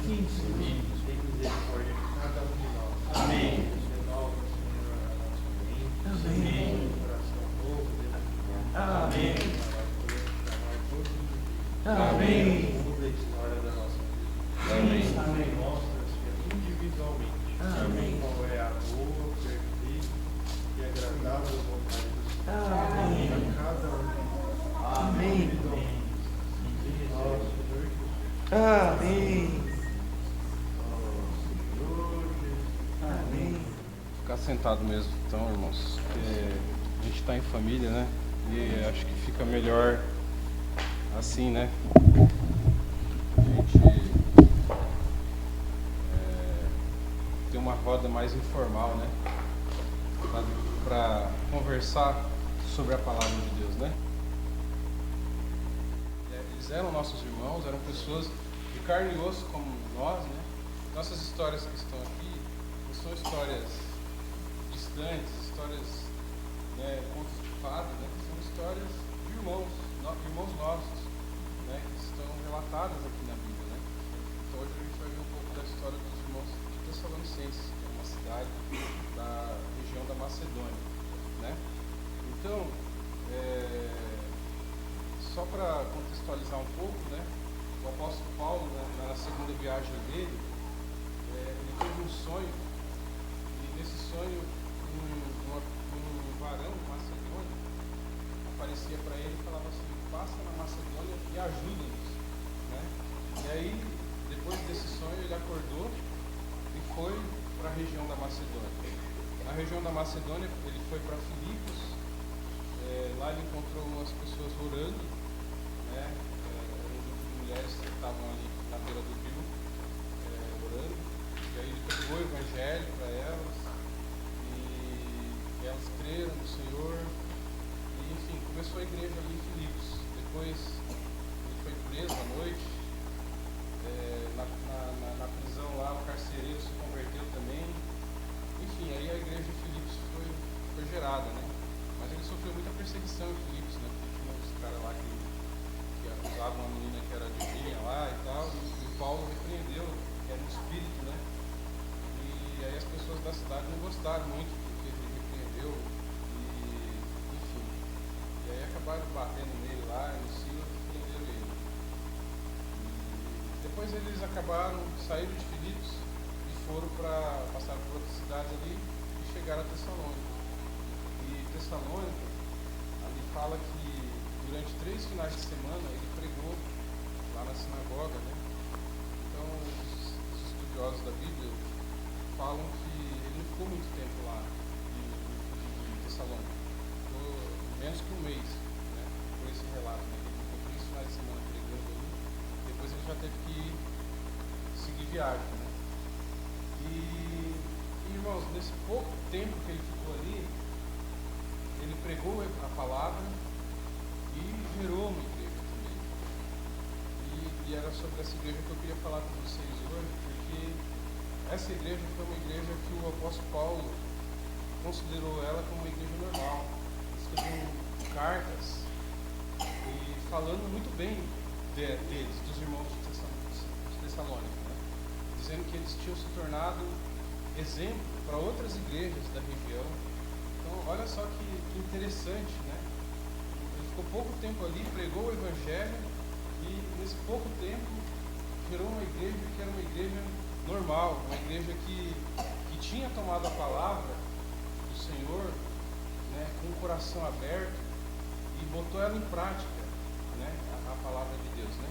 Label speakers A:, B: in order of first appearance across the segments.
A: Sim, sim. Muda a história da nossa vida.
B: Amém.
A: Também mostra individualmente qual é a boa, perfeita e agradável vontade do Senhor. A cada um.
C: Amém.
A: Nosso Senhor Jesus.
C: Amém.
A: Amém.
B: Ficar sentado mesmo, então, irmãos. Porque a gente está em família, né? E acho que fica melhor assim, né? A gente tem uma roda mais informal, né? Para conversar sobre a palavra de Deus, né? Eles eram nossos irmãos, eram pessoas de carne e osso como nós, né? Nossas histórias que estão aqui não são histórias distantes, histórias, né, contos de fadas, né? São histórias de irmãos nossos, né? Que estão relatadas aqui na Bíblia, né? Então hoje a gente vai ver um pouco da história dos irmãos de Tessalonicenses, que é uma cidade da região da Macedônia, né? Então, só para contextualizar um pouco, né? O apóstolo Paulo, né, na segunda viagem dele, ele teve um sonho, e nesse sonho um varão macedônio aparecia para ele e falava assim: passa na Macedônia e ajuda-nos, né? E aí, depois desse sonho, ele acordou e foi para a região da Macedônia. Na região da Macedônia, ele foi para Filipos. Lá ele encontrou umas pessoas orando, né? Um grupo de mulheres que estavam ali na beira do rio, orando. E aí ele pregou o evangelho para elas, e elas creram no Senhor. E enfim, começou a igreja ali em Filipos. Depois ele foi preso à noite. Na prisão lá, o carcereiro se converteu também. Enfim, aí a igreja de Filipos foi gerada, né? Mas ele sofreu muita perseguição em Filipos, né? Porque tinha uns caras lá que acusavam uma menina que era adivinha lá e tal, e Paulo repreendeu, que era um espírito, né? E aí as pessoas da cidade não gostaram muito, porque ele repreendeu, e enfim. E aí acabaram batendo nele lá, no Silas, e prenderam ele. E depois eles acabaram, saíram de Filipos e foram para passar por outras cidades ali e chegaram a Tessalônica. E Tessalônica, ali fala que durante 3 finais de semana ele pregou lá na sinagoga, né? Então os estudiosos da Bíblia falam que ele não ficou muito tempo lá em Tessalônica, ficou menos que um mês, né? Por esse relato, né? Ele ficou 3 finais de semana pregando ali, depois ele já teve que seguir viagem, né? E irmãos, nesse pouco tempo que ele ficou ali, ele pregou a palavra e gerou uma igreja também. E era sobre essa igreja que eu queria falar com vocês hoje, porque essa igreja foi uma igreja que o apóstolo Paulo considerou ela como uma igreja normal. Escreveu cartas e falando muito bem deles, dos irmãos de Tessalônica, né? Dizendo que eles tinham se tornado exemplo para outras igrejas da região. Então, olha só que interessante, né? Ele ficou pouco tempo ali, pregou o evangelho e nesse pouco tempo gerou uma igreja que era uma igreja normal, uma igreja que tinha tomado a palavra do Senhor, né, com o coração aberto e botou ela em prática, né, a palavra de Deus, né?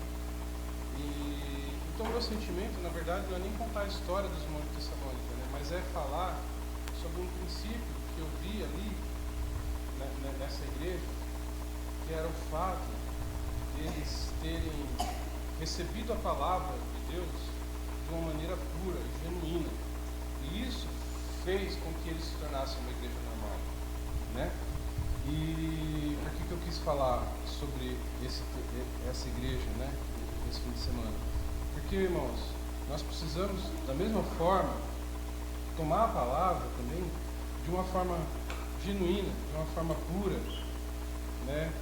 B: E então meu sentimento, na verdade, não é nem contar a história dos irmãos de Tessalônica, né, mas é falar sobre um princípio que eu vi ali, né, nessa igreja, que era o fato de eles terem recebido a palavra de Deus de uma maneira pura e genuína. E isso fez com que eles se tornassem uma igreja normal, né? E por que eu quis falar sobre essa igreja, né, nesse fim de semana? Porque, irmãos, nós precisamos, da mesma forma, tomar a palavra também de uma forma genuína, de uma forma pura, né,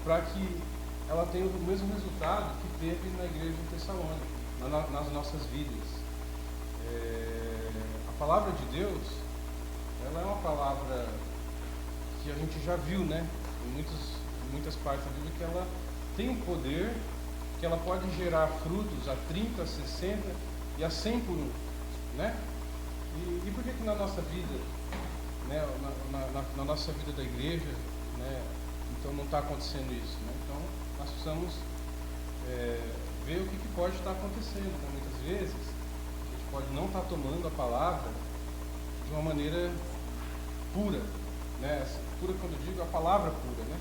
B: para que ela tenha o mesmo resultado que teve na igreja de Tessalônica, nas nossas vidas. A palavra de Deus, ela é uma palavra que a gente já viu, né, em muitas partes da Bíblia, que ela tem um poder, que que ela pode gerar frutos a 30, a 60 e a 100 por um, né? E por que que na nossa vida, né, na nossa vida da igreja, né, então não está acontecendo isso, né? Então nós precisamos ver o que pode estar acontecendo. Então, muitas vezes a gente pode não estar tomando a palavra de uma maneira pura, né? Pura quando eu digo a palavra pura, né?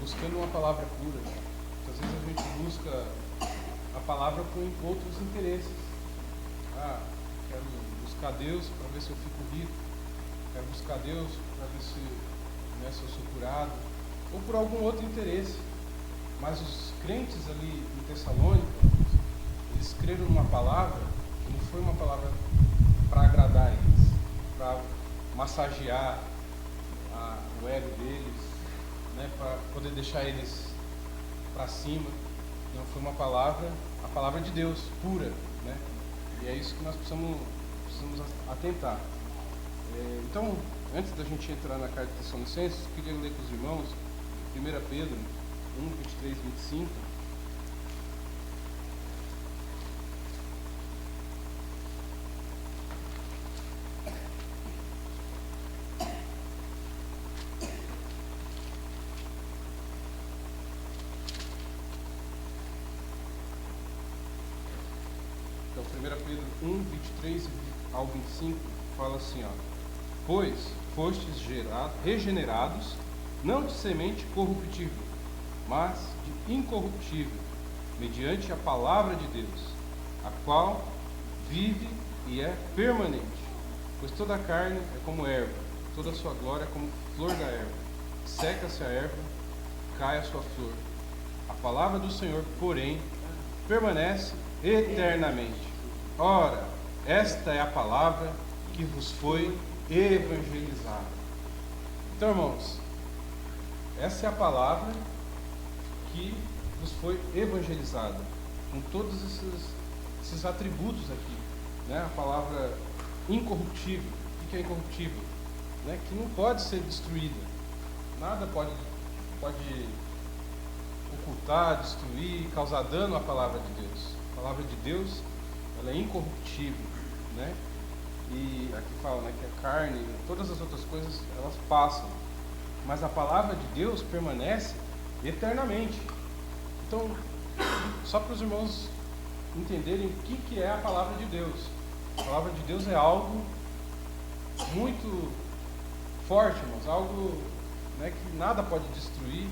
B: Buscando uma palavra pura. Muitas vezes a gente busca a palavra com outros interesses. Quero buscar Deus para ver se eu fico rico, quero buscar Deus para ver se eu sou curado, ou por algum outro interesse. Mas os crentes ali em Tessalônica, eles creram numa palavra que não foi uma palavra para agradar eles, para massagear o ego deles, né, para poder deixar eles para cima. Não, foi uma palavra, a palavra de Deus, pura, né? E é isso que nós precisamos atentar. Então, antes da gente entrar na carta de Tessalonicenses, eu queria ler com os irmãos 1 Pedro 1, 23, 25. Então, 1 Pedro 1, 23 ao 25, fala assim, pois fostes regenerados, não de semente corruptível, mas de incorruptível, mediante a palavra de Deus, a qual vive e é permanente. Pois toda a carne é como erva, toda a sua glória é como flor da erva. Seca-se a erva, cai a sua flor. A palavra do Senhor, porém, permanece eternamente. Ora, esta é a palavra que vos foi evangelizada. Então, irmãos, essa é a palavra que nos foi evangelizada, com todos esses atributos aqui, né? A palavra incorruptível. O que é incorruptível? Né? Que não pode ser destruída. Nada pode ocultar, destruir, causar dano à palavra de Deus. A palavra de Deus, ela é incorruptível, né? E aqui fala, né, que a carne, todas as outras coisas, elas passam, mas a palavra de Deus permanece eternamente. Então, só para os irmãos entenderem o que é a palavra de Deus. A palavra de Deus é algo muito forte, irmãos, algo, né, que nada pode destruir.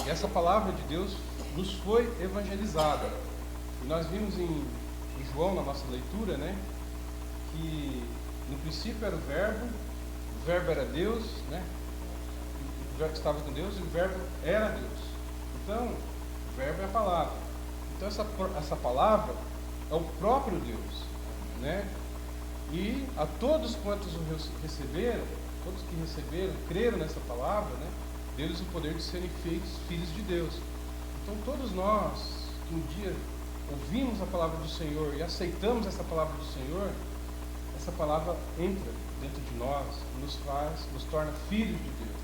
B: E essa palavra de Deus nos foi evangelizada. E nós vimos em João, na nossa leitura, né, que no princípio era o verbo era Deus, né? O verbo estava com Deus e o verbo era Deus. Então, o verbo é a palavra. Então, essa palavra é o próprio Deus, né? E a todos quantos o receberam, todos que receberam, creram nessa palavra, né, deu-lhes o poder de serem feitos filhos de Deus. Então, todos nós que um dia ouvimos a palavra do Senhor e aceitamos essa palavra do Senhor, essa palavra entra dentro de nós, nos torna filhos de Deus.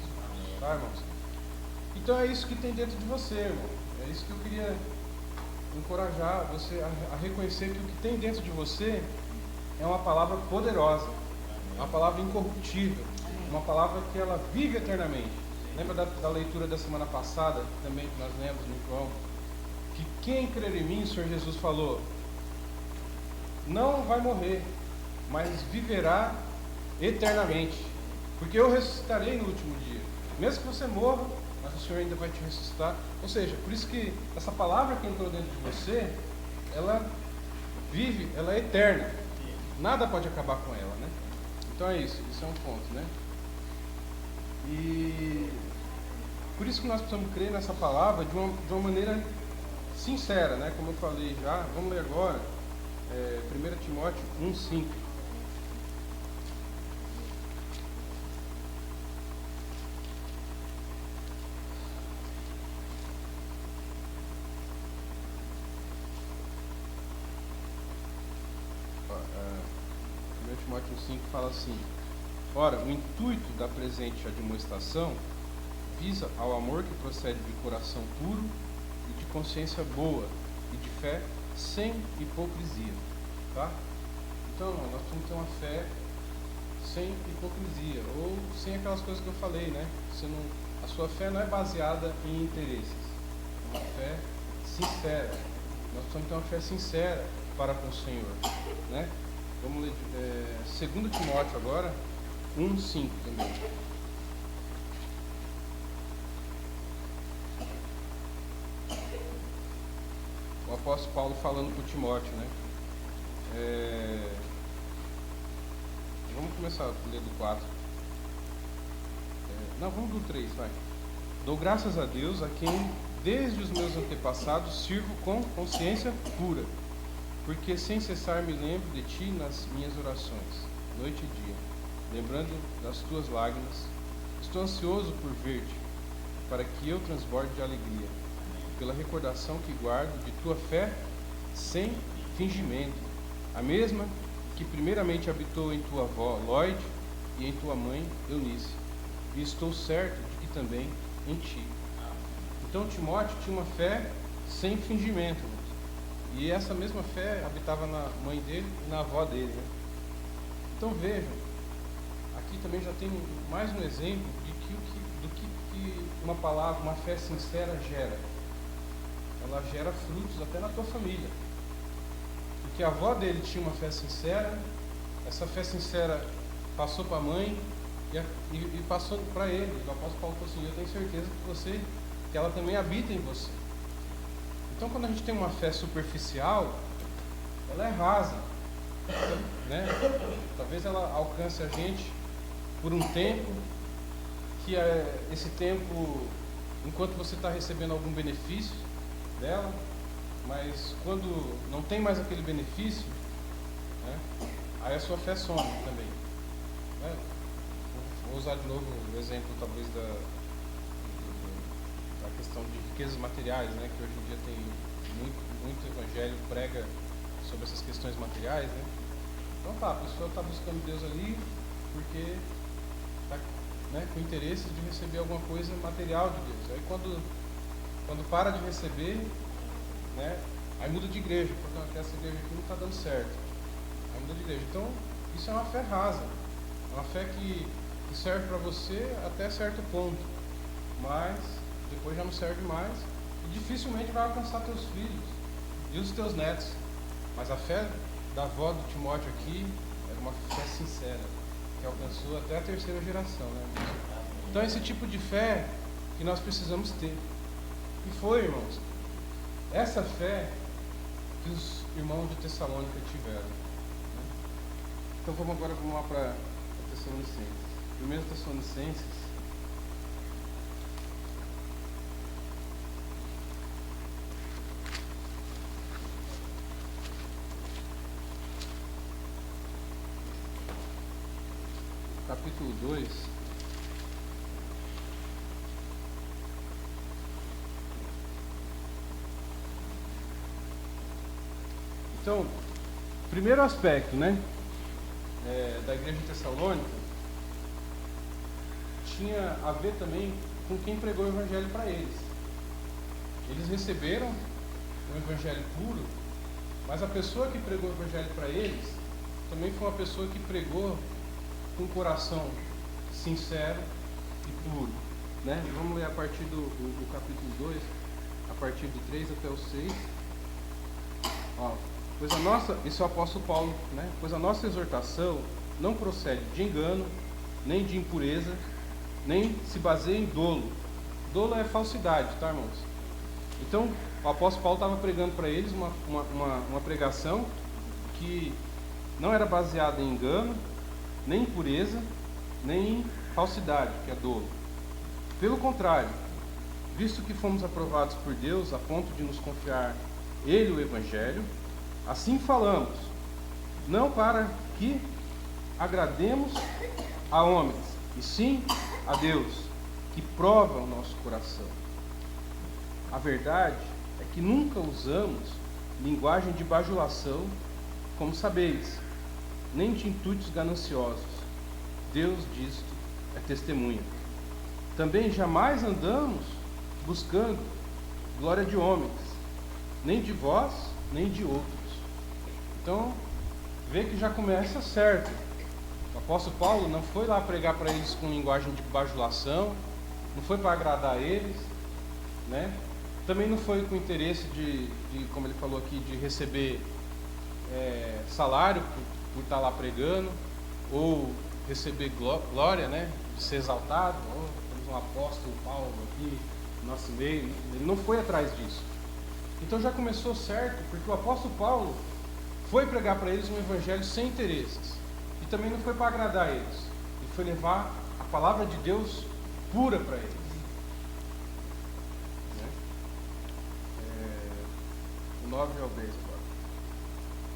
B: Tá, irmãos? Então é isso que tem dentro de você, irmão. É isso que eu queria encorajar você a reconhecer que o que tem dentro de você é uma palavra poderosa, uma palavra incorruptível, uma palavra que ela vive eternamente. Lembra da leitura da semana passada, também que nós lemos no João, que quem crer em mim, o Senhor Jesus falou, não vai morrer, mas viverá eternamente, porque eu ressuscitarei no último dia. Mesmo que você morra, mas o Senhor ainda vai te ressuscitar. Ou seja, por isso que essa palavra que entrou dentro de você, ela vive, ela é eterna. Nada pode acabar com ela, né? Então é isso é um ponto, né? E por isso que nós precisamos crer nessa palavra de uma maneira sincera, né? Como eu falei já, vamos ler agora 1 Timóteo 1,5. Timóteo 5 fala assim: ora, o intuito da presente admoestação visa ao amor que procede de coração puro de consciência boa e de fé sem hipocrisia, tá? Então, nós temos que ter uma fé sem hipocrisia, ou sem aquelas coisas que eu falei, né? A sua fé não é baseada em interesses, é uma fé sincera. Nós precisamos ter uma fé sincera para com o Senhor, né? Vamos ler 2 Timóteo agora, 1:5 também. O apóstolo Paulo falando para o Timóteo, né? Vamos começar a ler do 4. Não, vamos do 3, vai. Dou graças a Deus, a quem desde os meus antepassados sirvo com consciência pura, porque sem cessar me lembro de ti nas minhas orações, noite e dia, lembrando das tuas lágrimas. Estou ansioso por ver-te, para que eu transborde de alegria, pela recordação que guardo de tua fé sem fingimento, a mesma que primeiramente habitou em tua avó Lloyd e em tua mãe Eunice, e estou certo de que também em ti. Então Timóteo tinha uma fé sem fingimento, e essa mesma fé habitava na mãe dele e na avó dele, né? Então vejam, aqui também já tem mais um exemplo do que uma palavra, uma fé sincera gera. Ela gera frutos até na tua família. Porque a avó dele tinha uma fé sincera, essa fé sincera passou para a mãe e passou para ele. O apóstolo Paulo falou assim: eu tenho certeza que ela também habita em você. Então, quando a gente tem uma fé superficial, ela é rasa, né? Talvez ela alcance a gente por um tempo, que esse tempo, enquanto você está recebendo algum benefício dela, mas quando não tem mais aquele benefício, né, aí a sua fé some também, né? Vou usar de novo o exemplo talvez da questão de riquezas materiais, né, que hoje em dia tem muito evangelho prega sobre essas questões materiais, né? Então a pessoa está buscando Deus ali porque está, né, com interesse de receber alguma coisa material de Deus. Aí quando para de receber, né, aí muda de igreja, porque essa igreja aqui não está dando certo, aí muda de igreja. Então isso é uma fé rasa, é uma fé que serve para você até certo ponto, mas depois já não serve mais e dificilmente vai alcançar teus filhos e os teus netos. Mas a fé da avó do Timóteo aqui era uma fé sincera, que alcançou até a 3ª geração, né? Então esse tipo de fé que nós precisamos ter. E foi, irmãos, essa fé que os irmãos de Tessalônica tiveram, né? Então vamos lá para Tessalonicenses. 1 Tessalonicenses, capítulo 2. Então, primeiro aspecto, né, da igreja de Tessalônica tinha a ver também com quem pregou o evangelho para eles. Eles receberam o evangelho puro, mas a pessoa que pregou o evangelho para eles também foi uma pessoa que pregou com um coração sincero e puro, né? Vamos ler a partir do capítulo 2, a partir do 3 até o 6. Pois a nossa, esse é o apóstolo Paulo, né? Pois a nossa exortação não procede de engano, nem de impureza, nem se baseia em dolo. Dolo é falsidade, tá, irmãos? Então, o apóstolo Paulo estava pregando para eles uma pregação que não era baseada em engano, nem impureza, nem falsidade, que é dolo. Pelo contrário, visto que fomos aprovados por Deus a ponto de nos confiar Ele o Evangelho, assim falamos, não para que agrademos a homens, e sim a Deus, que prova o nosso coração. A verdade é que nunca usamos linguagem de bajulação, como sabeis, nem de intuitos gananciosos. Deus disto é testemunha. Também jamais andamos buscando glória de homens, nem de vós, nem de outros. Então, vê que já começa certo. O apóstolo Paulo não foi lá pregar para eles com linguagem de bajulação, não foi para agradar eles, né? Também não foi com interesse de como ele falou aqui, de receber salário por estar lá pregando, ou receber glória, né? De ser exaltado. Temos um apóstolo Paulo aqui no nosso meio. Ele não foi atrás disso. Então já começou certo, porque o apóstolo Paulo foi pregar para eles um evangelho sem interesses. E também não foi para agradar eles. Ele foi levar a palavra de Deus pura para eles. O 9 ao 10 agora.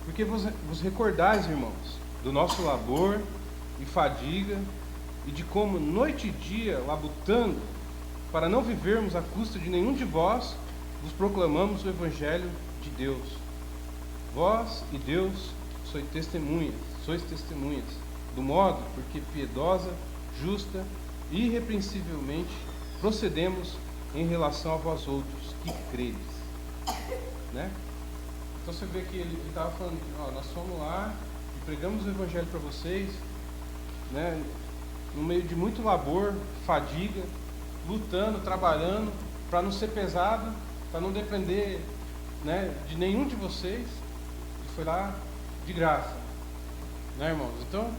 B: Porque vos recordais, irmãos, do nosso labor e fadiga, e de como noite e dia, labutando, para não vivermos à custa de nenhum de vós, vos proclamamos o evangelho de Deus. Vós e Deus sois testemunhas, do modo porque piedosa, justa e irrepreensivelmente procedemos em relação a vós outros que credes. Né? Então você vê que ele estava falando, nós fomos lá e pregamos o evangelho para vocês, né? No meio de muito labor, fadiga, lutando, trabalhando, para não ser pesado, para não depender, né, de nenhum de vocês. E foi lá de graça, né, irmãos? Então,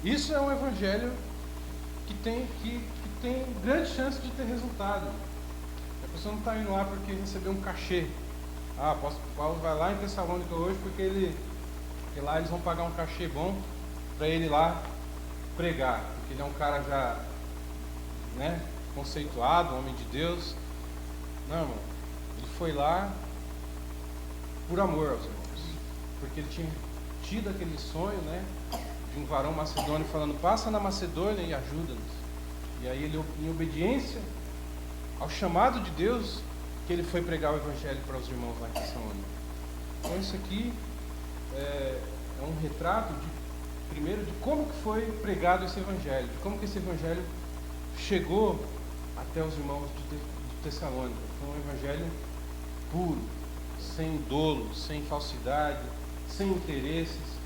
B: isso é um evangelho que tem grande chance de ter resultado. A pessoa não está indo lá porque recebeu um cachê. O apóstolo Paulo vai lá em Tessalônica hoje porque lá eles vão pagar um cachê bom para ele lá pregar, porque ele é um cara já, né, conceituado, um homem de Deus. Não, irmão, ele foi lá por amor aos irmãos, porque ele tinha tido aquele sonho, né, de um varão macedônio falando, passa na Macedônia e ajuda-nos. E aí ele, em obediência ao chamado de Deus, que ele foi pregar o evangelho para os irmãos lá em Tessalônica. Então isso aqui é um retrato primeiro de como que foi pregado esse evangelho, de como que esse evangelho chegou até os irmãos de Tessalônica. Foi um evangelho puro, sem dolo, sem falsidade, sem interesses.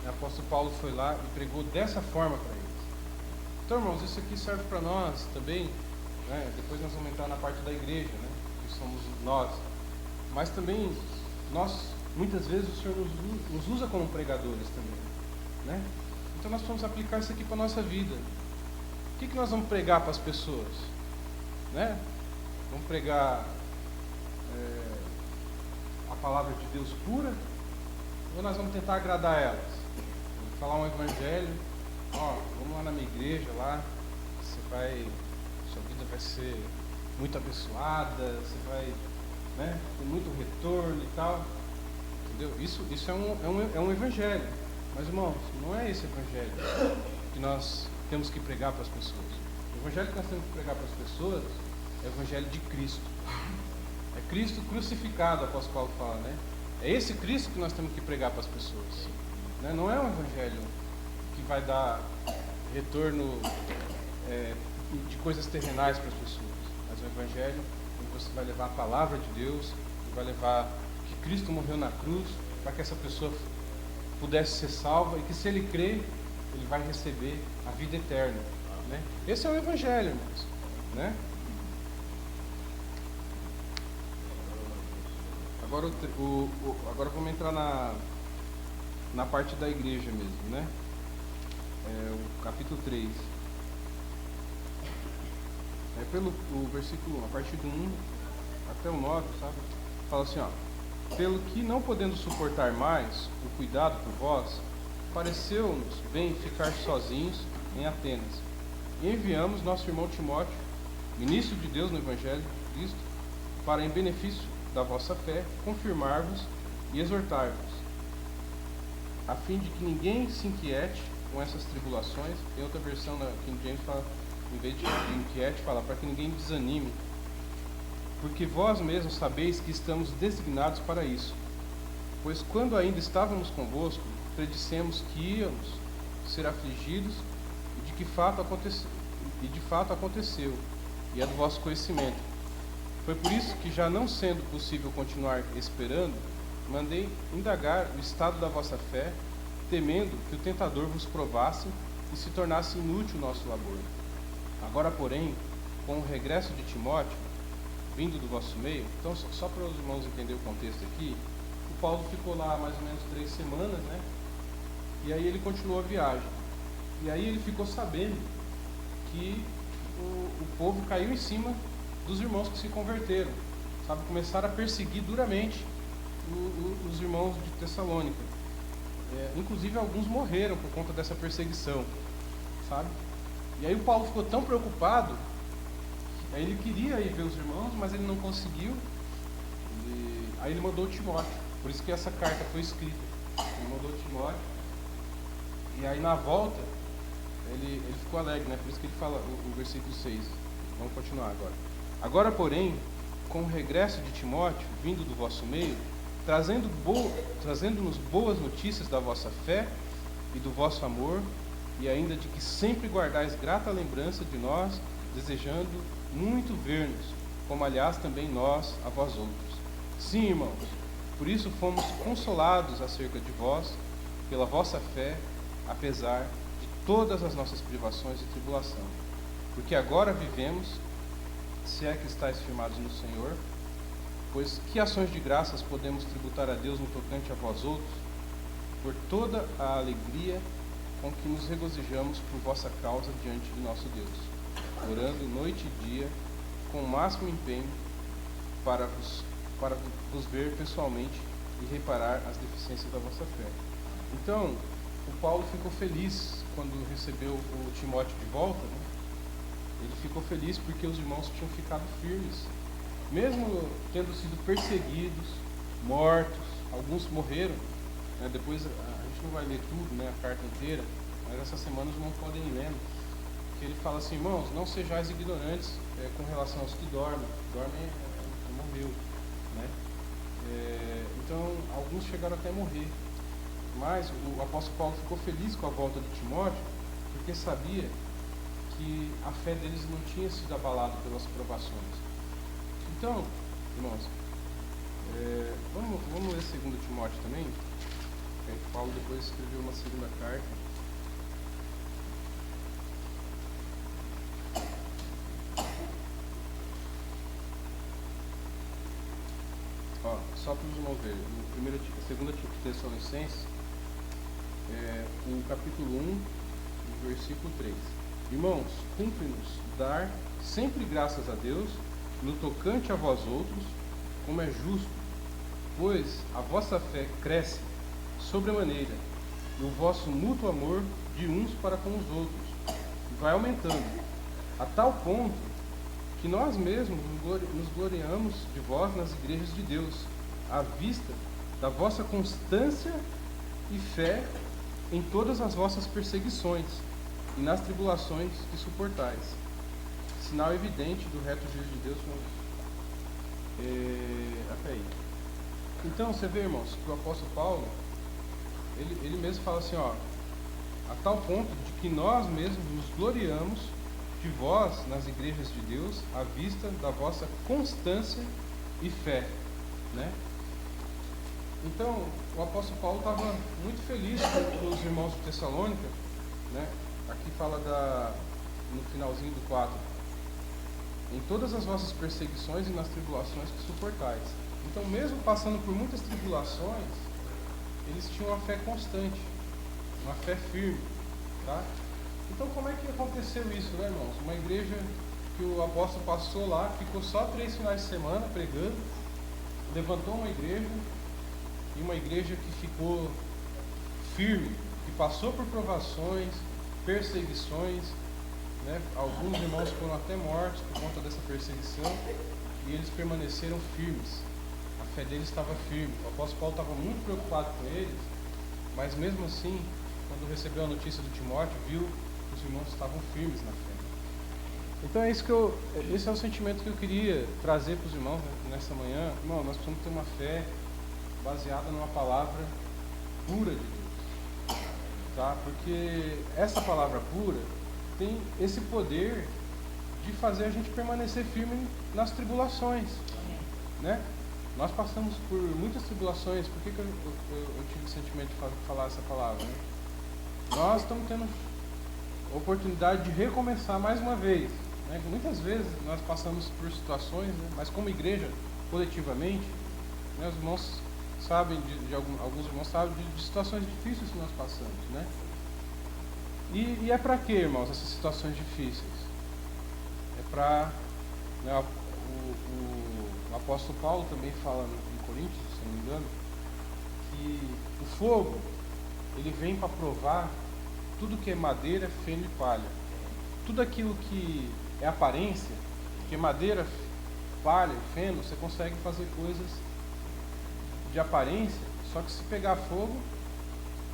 B: O apóstolo Paulo foi lá e pregou dessa forma para eles. Então, irmãos, isso aqui serve para nós também, né? Depois nós vamos entrar na parte da igreja, né? Que somos nós. Mas também nós, muitas vezes, o Senhor nos usa como pregadores também, né? Então nós vamos aplicar isso aqui para a nossa vida. O que nós vamos pregar para as pessoas, né? Vamos pregar a palavra de Deus pura, ou nós vamos tentar agradar elas? Vamos falar um evangelho, vamos lá na minha igreja lá, sua vida vai ser muito abençoada, você vai, né, ter muito retorno e tal, entendeu? Isso é um evangelho. Mas, irmãos, não é esse evangelho que nós temos que pregar para as pessoas. O evangelho que nós temos que pregar para as pessoas é o evangelho de Cristo. É Cristo crucificado, o apóstolo Paulo fala, né? É esse Cristo que nós temos que pregar para as pessoas, né? Não é um evangelho que vai dar retorno de coisas terrenais para as pessoas, mas um evangelho onde você vai levar a palavra de Deus, vai levar que Cristo morreu na cruz para que essa pessoa pudesse ser salva e que, se ele crer, ele vai receber a vida eterna, né? Esse é o evangelho, irmãos, né? Agora vamos entrar na parte da igreja mesmo, né? O capítulo 3. O versículo 1, a partir do 1 até o 9, sabe? Fala assim, pelo que, não podendo suportar mais o cuidado por vós, pareceu-nos bem ficar sozinhos em Atenas. E enviamos nosso irmão Timóteo, ministro de Deus no Evangelho de Cristo, para, em benefício da vossa fé, confirmar-vos e exortar-vos, a fim de que ninguém se inquiete com essas tribulações. Tem outra versão na King James fala, em vez de inquiete, fala para que ninguém desanime, porque vós mesmos sabeis que estamos designados para isso. Pois quando ainda estávamos convosco, predissemos que íamos ser afligidos, e de fato aconteceu, e é do vosso conhecimento. Foi por isso que, já não sendo possível continuar esperando, mandei indagar o estado da vossa fé, temendo que o tentador vos provasse e se tornasse inútil o nosso labor. Agora, porém, com o regresso de Timóteo, vindo do vosso meio, então, só para os irmãos entenderem o contexto aqui, o Paulo ficou lá mais ou menos 3 semanas, né? E aí ele continuou a viagem. E aí ele ficou sabendo que o povo caiu em cima dos irmãos que se converteram, sabe? Começaram a perseguir duramente os irmãos de Tessalônica. Inclusive alguns morreram por conta dessa perseguição, sabe? E aí o Paulo ficou tão preocupado, aí ele queria ir ver os irmãos, mas ele não conseguiu. Aí ele mandou Timóteo, por isso que essa carta foi escrita. Ele mandou Timóteo, e aí na volta ele ficou alegre, né? Por isso que ele fala o versículo 6. Vamos continuar agora. Agora, porém, com o regresso de Timóteo, vindo do vosso meio, trazendo-nos boas notícias da vossa fé e do vosso amor, e ainda de que sempre guardais grata lembrança de nós, desejando muito ver-nos, como aliás também nós a vós outros. Sim, irmãos, por isso fomos consolados acerca de vós, pela vossa fé, apesar de todas as nossas privações e tribulação. Porque agora vivemos, se é que estáis firmados no Senhor, pois que ações de graças podemos tributar a Deus no tocante a vós outros, por toda a alegria com que nos regozijamos por vossa causa diante de nosso Deus, orando noite e dia, com o máximo empenho, para vos ver pessoalmente e reparar as deficiências da vossa fé. Então, o Paulo ficou feliz quando recebeu o Timóteo de volta, né? Ele ficou feliz porque os irmãos tinham ficado firmes, mesmo tendo sido perseguidos, mortos, alguns morreram, né? Depois a gente não vai ler tudo, né, a carta inteira, mas essa semana os irmãos podem ir lendo, que ele fala assim: irmãos, não sejais ignorantes com relação aos que dormem morreu, né? Então alguns chegaram até a morrer, mas o apóstolo Paulo ficou feliz com a volta de Timóteo, porque sabia que a fé deles não tinha sido abalada pelas provações. Então, irmãos, vamos ler 2 Timóteo também. Paulo depois escreveu uma segunda carta. Só para os irmãos verem, no 2 Tessalonicenses, o capítulo 1, versículo 3. Irmãos, cumpre-nos dar sempre graças a Deus no tocante a vós outros, como é justo, pois a vossa fé cresce sobremaneira, e o vosso mútuo amor de uns para com os outros vai aumentando, a tal ponto que nós mesmos nos gloriamos de vós nas igrejas de Deus, à vista da vossa constância e fé em todas as vossas perseguições e nas tribulações que suportais, sinal evidente do reto juízo de Deus. Até aí. Então você vê, irmãos, que o apóstolo Paulo, ele mesmo fala assim, ó, a tal ponto de que nós mesmos nos gloriamos de vós nas igrejas de Deus, à vista da vossa constância e fé, né? Então, o apóstolo Paulo estava muito feliz com os irmãos de Tessalônica, né? Aqui fala no finalzinho do 4, em todas as vossas perseguições e nas tribulações que suportais. Então, mesmo passando por muitas tribulações, eles tinham uma fé constante, uma fé firme, tá? Então, como é que aconteceu isso, né, irmãos? Uma igreja que o apóstolo passou lá, ficou só 3 finais de semana pregando, levantou uma igreja, e uma igreja que ficou firme, que passou por provações, perseguições, né? Alguns irmãos foram até mortos por conta dessa perseguição, e eles permaneceram firmes. A fé deles estava firme. O apóstolo Paulo estava muito preocupado com eles, mas mesmo assim, quando recebeu a notícia do Timóteo, viu que os irmãos estavam firmes na fé. Então esse é o sentimento que eu queria trazer para os irmãos nessa manhã. Irmão, nós precisamos ter uma fé baseada numa palavra pura de Deus, tá? Porque essa palavra pura tem esse poder de fazer a gente permanecer firme nas tribulações, né? Nós passamos por muitas tribulações. Por que eu tive o sentimento de falar essa palavra, né? Nós estamos tendo a oportunidade de recomeçar mais uma vez, né? Muitas vezes nós passamos por situações, né? Mas como igreja, coletivamente, né? Os irmãos sabem, alguns irmãos sabem de situações difíceis que nós passamos, né? E é para quê, irmãos, essas situações difíceis? É para, né, o apóstolo Paulo também fala em Coríntios, se não me engano, que o fogo, ele vem para provar tudo que é madeira, feno e palha. Tudo aquilo que é aparência, que é madeira, palha e feno, você consegue fazer coisas de aparência, só que se pegar fogo,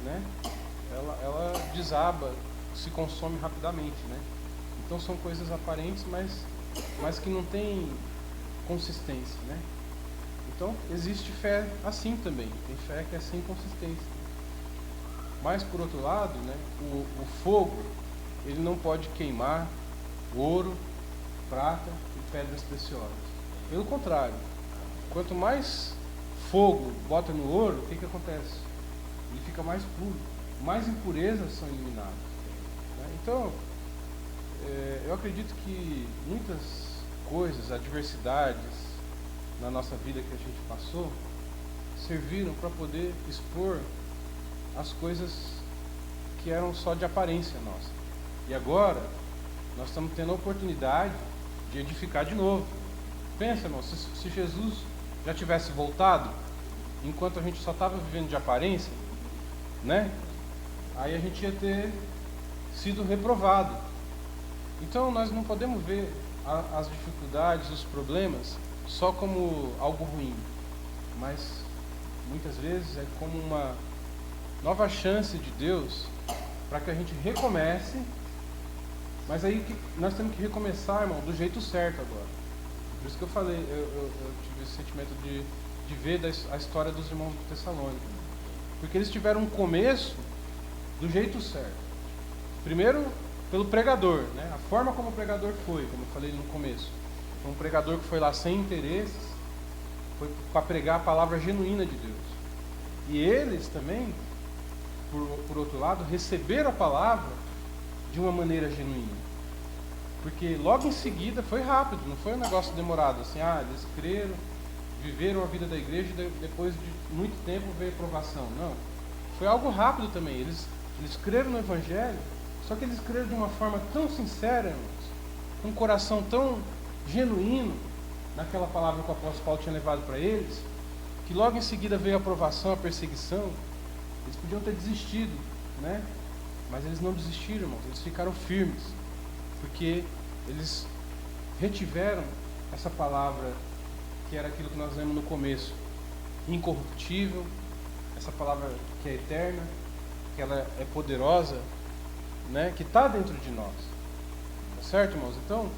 B: né, ela desaba, se consome rapidamente, né? Então são coisas aparentes, mas que não tem consistência, né? Então existe fé assim também, tem fé que é sem consistência. Mas por outro lado, né, o fogo, ele não pode queimar ouro, prata e pedras preciosas. Pelo contrário, quanto mais fogo bota no ouro, o que acontece? Ele fica mais puro, mais impurezas são eliminadas, né? Então, eu acredito que muitas coisas, adversidades na nossa vida que a gente passou, serviram para poder expor as coisas que eram só de aparência nossa. E agora, nós estamos tendo a oportunidade de edificar de novo. Pensa, irmão, se Jesus já tivesse voltado, enquanto a gente só estava vivendo de aparência, né? Aí a gente ia ter sido reprovado. Então nós não podemos ver as dificuldades, os problemas só como algo ruim, mas muitas vezes é como uma nova chance de Deus para que a gente recomece. Mas aí nós temos que recomeçar, irmão, do jeito certo agora. Por isso que eu falei, eu tive esse sentimento de ver a história dos irmãos de Tessalônica, porque eles tiveram um começo do jeito certo. Primeiro, pelo pregador, né? A forma como o pregador foi, como eu falei no começo. Foi um pregador que foi lá sem interesses, foi para pregar a palavra genuína de Deus. E eles também, por outro lado, receberam a palavra de uma maneira genuína. Porque logo em seguida foi rápido, não foi um negócio demorado, assim, eles creram, viveram a vida da igreja e depois de muito tempo veio a provação. Não, foi algo rápido também. Eles creram no Evangelho, só que eles creram de uma forma tão sincera, irmãos, com um coração tão genuíno naquela palavra que o apóstolo Paulo tinha levado para eles, que logo em seguida veio a provação, a perseguição. Eles podiam ter desistido, né? Mas eles não desistiram, irmãos, eles ficaram firmes, porque eles retiveram essa palavra que era aquilo que nós lemos no começo, incorruptível, essa palavra que é eterna, que ela é poderosa, né, que está dentro de nós. Tá certo, irmãos? Então,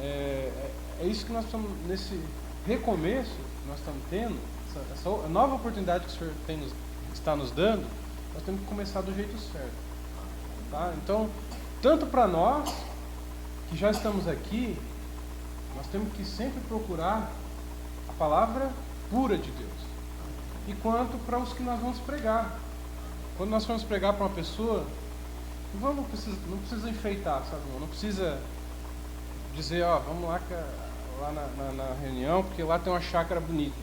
B: é isso que nós estamos, nesse recomeço que nós estamos tendo, essa nova oportunidade que o Senhor está nos dando, nós temos que começar do jeito certo. Tá? Então, tanto para nós, que já estamos aqui, nós temos que sempre procurar a palavra pura de Deus. E quanto para os que nós vamos pregar. Quando nós formos pregar para uma pessoa, não precisa enfeitar, sabe? Não precisa dizer, vamos lá na reunião, porque lá tem uma chácara bonita.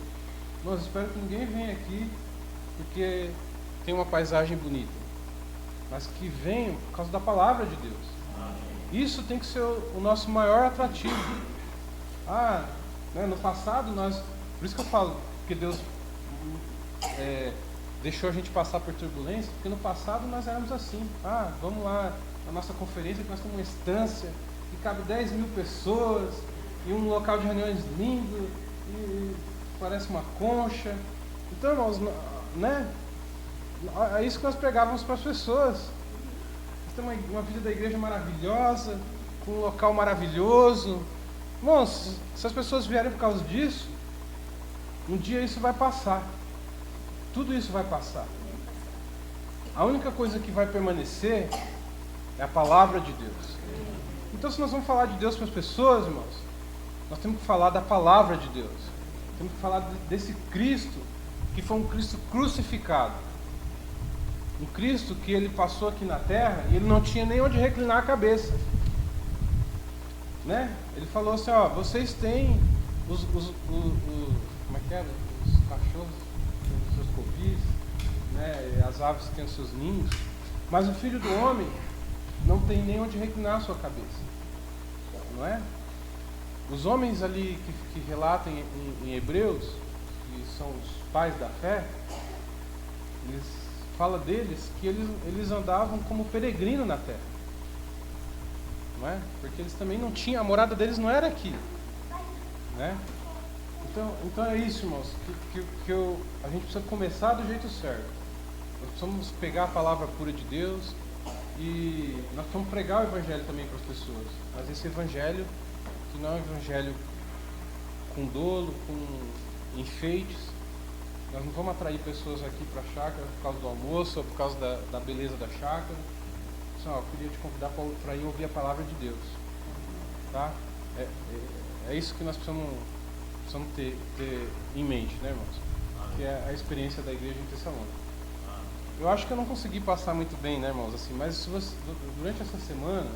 B: Nós espero que ninguém venha aqui porque tem uma paisagem bonita, mas que venham por causa da palavra de Deus. Isso tem que ser o nosso maior atrativo. Né, no passado por isso que eu falo que Deus deixou a gente passar por turbulência, porque no passado nós éramos assim. Vamos lá na nossa conferência, que nós temos uma estância que cabe 10 mil pessoas, e um local de reuniões lindo, e parece uma concha. Então, irmãos, né? É isso que nós pregávamos para as pessoas. Nós temos uma vida da igreja maravilhosa, com um local maravilhoso. Irmãos, se as pessoas vierem por causa disso, um dia isso vai passar. Tudo isso vai passar. A única coisa que vai permanecer é a palavra de Deus. Então, se nós vamos falar de Deus para as pessoas, irmãos, nós temos que falar da palavra de Deus. Temos que falar desse Cristo, que foi um Cristo crucificado. Um Cristo que ele passou aqui na terra e ele não tinha nem onde reclinar a cabeça. Né? Ele falou assim, ó, vocês têm como é que era? Os cachorros têm os seus covis, né? As aves têm os seus ninhos, mas o Filho do Homem não tem nem onde reclinar a sua cabeça. Não é? Os homens ali que relatam em Hebreus, que são os pais da fé, eles falam deles que eles andavam como peregrinos na terra. Não é? Porque eles também não tinham, a morada deles não era aqui. Né? Então é isso, irmãos, a gente precisa começar do jeito certo. Nós precisamos pegar a palavra pura de Deus e nós precisamos pregar o Evangelho também para as pessoas. Mas esse Evangelho, que não é um Evangelho com dolo, com enfeites. Nós não vamos atrair pessoas aqui para a chácara por causa do almoço ou por causa da beleza da chácara. Eu queria te convidar para ir ouvir a palavra de Deus. Tá? É isso que nós precisamos ter em mente, né, irmãos? Que é a experiência da igreja em Tessalônica. Eu acho que eu não consegui passar muito bem, né, irmãos? Assim, mas se você, durante essa semana,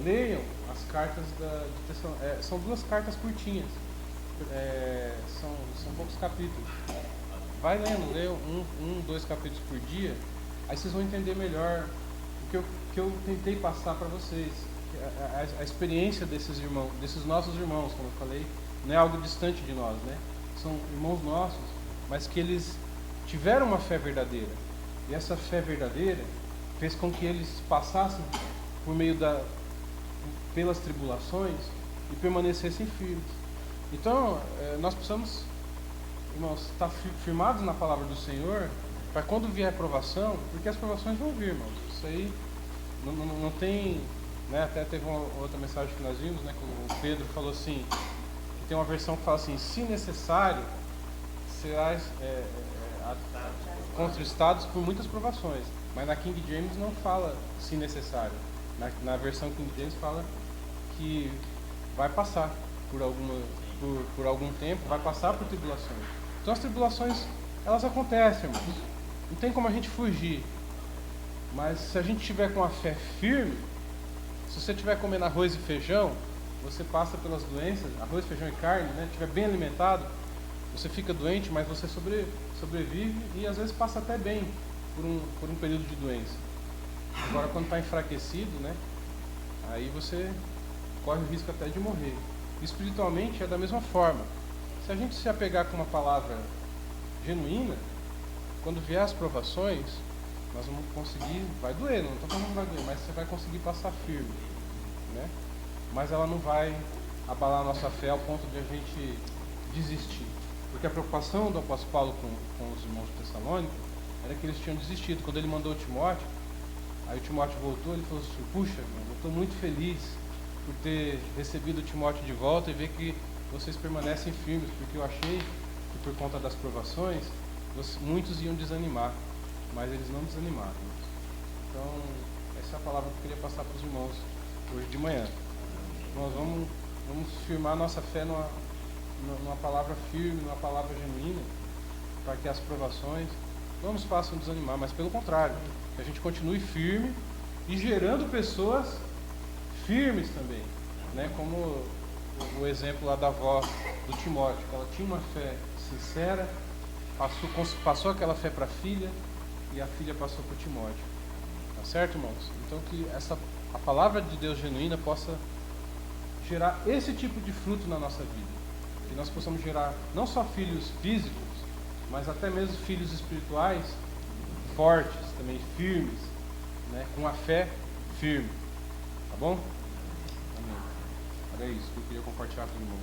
B: leiam as cartas de Tessalônica. São 2 cartas curtinhas. São poucos capítulos. Vai lendo, leia 2 capítulos por dia. Aí vocês vão entender melhor o que eu tentei passar para vocês. A experiência desses irmãos, desses nossos irmãos, como eu falei, não é algo distante de nós, né? São irmãos nossos, mas que eles tiveram uma fé verdadeira. E essa fé verdadeira fez com que eles passassem por meio pelas tribulações e permanecessem firmes. Então, nós precisamos, irmãos, estar firmados na palavra do Senhor, para quando vier a provação, porque as provações vão vir, irmãos. Isso aí não tem, né? Até teve uma outra mensagem que nós vimos, né? Que o Pedro falou assim, que tem uma versão que fala assim, se necessário, serás contristados por muitas provações. Mas na King James não fala se necessário. Na versão King James fala que vai passar por algum tempo, vai passar por tribulações. Então as tribulações, elas acontecem, irmãos. Não tem como a gente fugir. Mas se a gente tiver com a fé firme, se você estiver comendo arroz e feijão, você passa pelas doenças, arroz, feijão e carne, né? Estiver bem alimentado, você fica doente, mas você sobrevive e às vezes passa até bem por um período de doença. Agora quando está enfraquecido, né? Aí você corre o risco até de morrer. Espiritualmente é da mesma forma. Se a gente se apegar com uma palavra genuína, quando vier as provações, nós vamos conseguir, vai doer, não estou falando que vai doer, mas você vai conseguir passar firme, né? Mas ela não vai abalar a nossa fé ao ponto de a gente desistir. Porque a preocupação do apóstolo Paulo com os irmãos de Tessalônica era que eles tinham desistido. Quando ele mandou o Timóteo, aí o Timóteo voltou, ele falou assim, puxa, eu estou muito feliz por ter recebido o Timóteo de volta e ver que vocês permanecem firmes, porque eu achei que por conta das provações, muitos iam desanimar, mas eles não desanimaram. Então, essa é a palavra que eu queria passar para os irmãos hoje de manhã. Nós vamos firmar nossa fé numa palavra firme, numa palavra genuína, para que as provações não nos façam desanimar, mas pelo contrário, que a gente continue firme e gerando pessoas firmes também, né? Como o exemplo lá da avó do Timóteo, que ela tinha uma fé sincera, passou aquela fé para a filha e a filha passou para o Timóteo. Tá certo, irmãos? Então que a palavra de Deus genuína possa gerar esse tipo de fruto na nossa vida. Que nós possamos gerar não só filhos físicos, mas até mesmo filhos espirituais fortes, também firmes, né? Com a fé firme. Tá bom? Amém. Era isso que eu queria compartilhar com os irmãos.